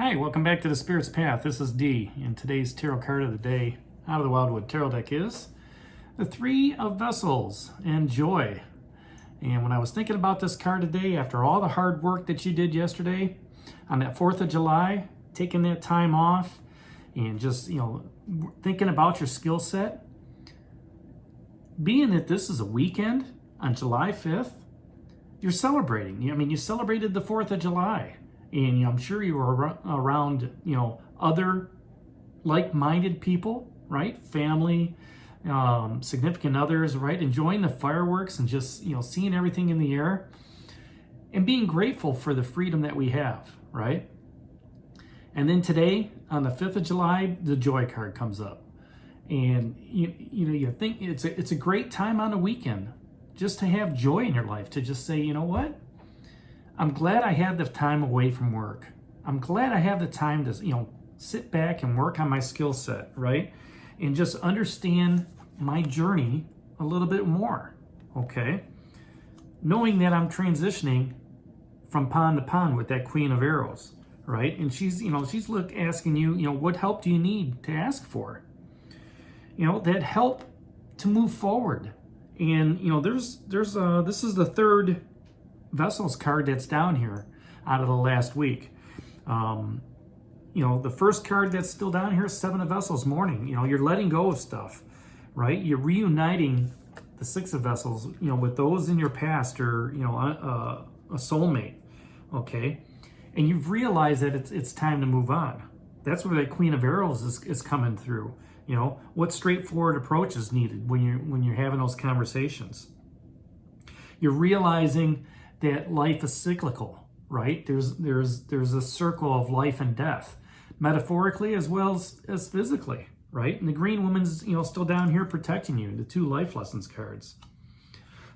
Hi, welcome back to the Spirit's Path. This is Dee, and today's tarot card of the day out of the Wildwood Tarot deck is the Three of Vessels and Joy. And when I was thinking about this card today, after all the hard work that you did yesterday on that 4th of July, taking that time off and just, thinking about your skill set, being that this is a weekend on July 5th, you're celebrating. I mean, you celebrated the 4th of July. And I'm sure you were around, other like-minded people, right? Family, significant others, right? Enjoying the fireworks and just, seeing everything in the air and being grateful for the freedom that we have, right? And then today, on the 5th of July, the Joy card comes up. And, you think it's a great time on the weekend just to have joy in your life, to just say, you know what? I'm glad I had the time away from work. I'm glad I have the time to, sit back and work on my skill set, right? And just understand my journey a little bit more, okay? Knowing that I'm transitioning from pawn to pawn with that Queen of Arrows, right? And she's asking you, what help do you need to ask for? That help to move forward. And, this is the third Vessels card that's down here out of the last week. The first card that's still down here is Seven of Vessels, Mourning. You're letting go of stuff, right? You're reuniting the Six of Vessels, with those in your past, or a soulmate, okay? And you've realized that it's time to move on. That's where that Queen of Arrows is coming through. What straightforward approach is needed when you're having those conversations. You're realizing that life is cyclical, right? There's a circle of life and death, metaphorically as well as physically, right? And the Green Woman's, still down here protecting you, the two life lessons cards.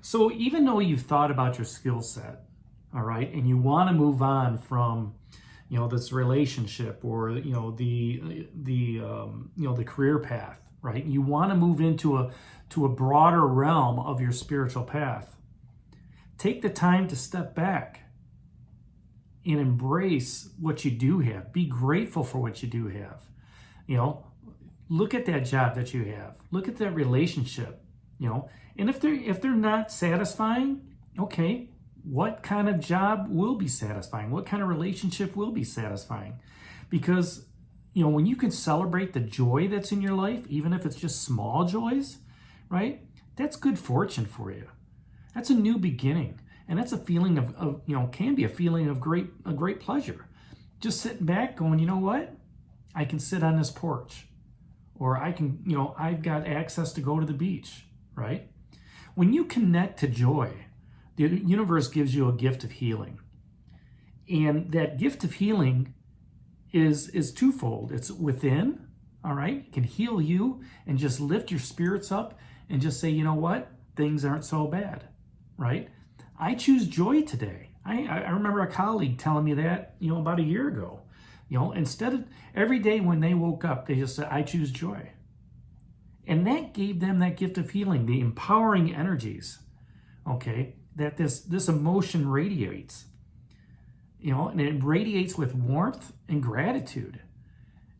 So even though you've thought about your skill set, all right, and you want to move on from, this relationship or, the career path, right? You want to move into a broader realm of your spiritual path. Take the time to step back and embrace what you do have. Be grateful for what you do have. Look at that job that you have. Look at that relationship, And if they're not satisfying, okay, what kind of job will be satisfying? What kind of relationship will be satisfying? Because, when you can celebrate the joy that's in your life, even if it's just small joys, right? That's good fortune for you. That's a new beginning. And that's a feeling of can be a feeling of great pleasure. Just sitting back going, you know what? I can sit on this porch. Or I can, I've got access to go to the beach, right? When you connect to joy, the universe gives you a gift of healing. And that gift of healing is twofold. It's within, all right? It can heal you and just lift your spirits up and just say, you know what? Things aren't so bad. Right? I choose joy today. I remember a colleague telling me that, about a year ago. Instead of every day when they woke up, they just said, I choose joy. And that gave them that gift of healing, the empowering energies, okay, that this emotion radiates. And it radiates with warmth and gratitude.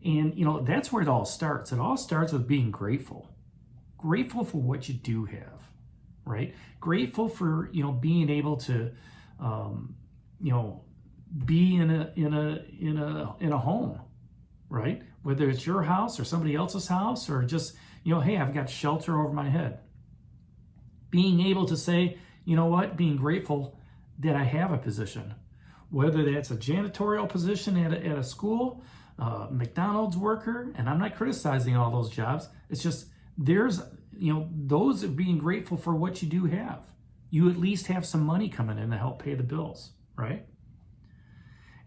And, that's where it all starts. It all starts with being grateful. Grateful for what you do have. Right? Grateful for, being able to, be in a home, right? Whether it's your house or somebody else's house, or just, hey, I've got shelter over my head. Being able to say, being grateful that I have a position, whether that's a janitorial position at a school, McDonald's worker, and I'm not criticizing all those jobs. It's just, there's, those are being grateful for what you do have. You at least have some money coming in to help pay the bills, right?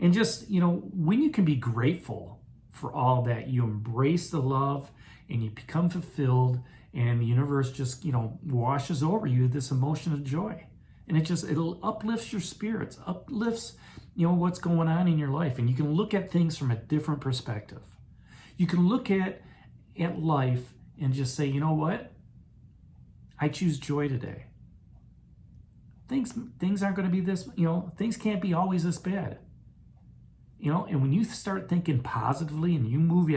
And just, when you can be grateful for all that, you embrace the love and you become fulfilled, and the universe just, washes over you this emotion of joy. And it'll uplifts your spirits, uplifts, what's going on in your life. And you can look at things from a different perspective. You can look at life and just say, you know what? I choose joy today. Things aren't going to be this, things can't be always this bad. And when you start thinking positively and you move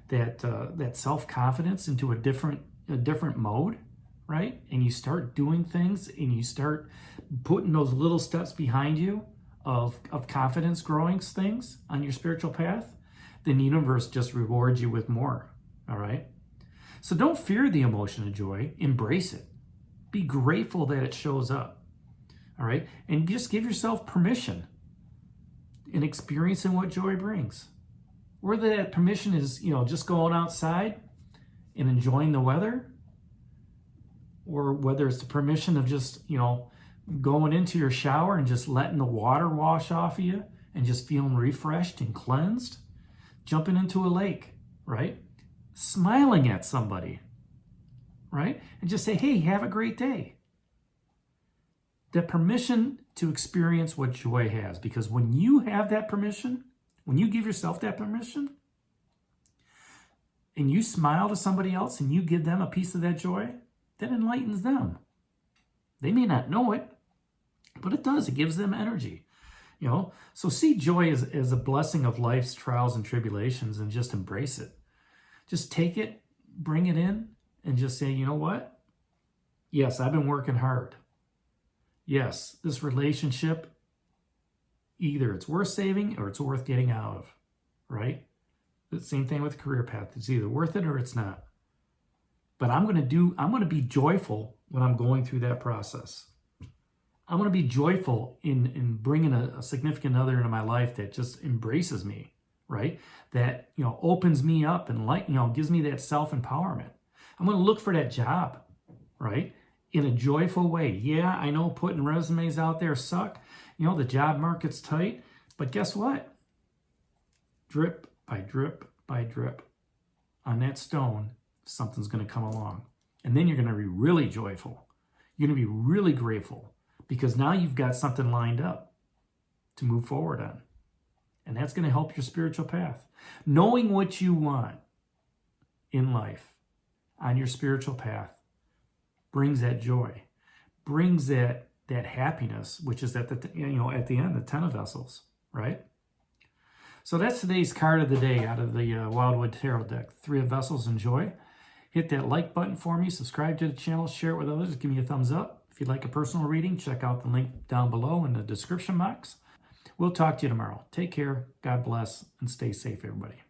that self-confidence into a different mode, right? And you start doing things and you start putting those little steps behind you of confidence growing things on your spiritual path, then the universe just rewards you with more, all right? So don't fear the emotion of joy, embrace it. Be grateful that it shows up, all right? And just give yourself permission in experiencing what joy brings. Whether that permission is, just going outside and enjoying the weather, or whether it's the permission of just, going into your shower and just letting the water wash off of you and just feeling refreshed and cleansed, jumping into a lake, right? Smiling at somebody, right? And just say, hey, have a great day. That permission to experience what joy has, because when you have that permission, when you give yourself that permission, and you smile to somebody else and you give them a piece of that joy, that enlightens them. They may not know it, but it does. It gives them energy. So see joy as a blessing of life's trials and tribulations and just embrace it. Just take it, bring it in, and just say, you know what? Yes, I've been working hard. Yes, this relationship, either it's worth saving or it's worth getting out of, right? The same thing with career path. It's either worth it or it's not. But I'm going to be joyful when I'm going through that process. I'm going to be joyful in bringing a significant other into my life that just embraces me, right? That, opens me up and gives me that self-empowerment. I'm going to look for that job, right? In a joyful way. Yeah, I know putting resumes out there suck. The job market's tight. But guess what? Drip by drip by drip on that stone, something's going to come along. And then you're going to be really joyful. You're going to be really grateful because now you've got something lined up to move forward on. And that's going to help your spiritual path. Knowing what you want in life on your spiritual path brings that joy, brings that happiness, which is at the end, the 10 of vessels, right? So that's today's card of the day out of the Wildwood Tarot deck, 3 of vessels and joy. Hit that like button for me, subscribe to the channel, share it with others, give me a thumbs up. If you'd like a personal reading, check out the link down below in the description box. We'll talk to you tomorrow. Take care, God bless, and stay safe, everybody.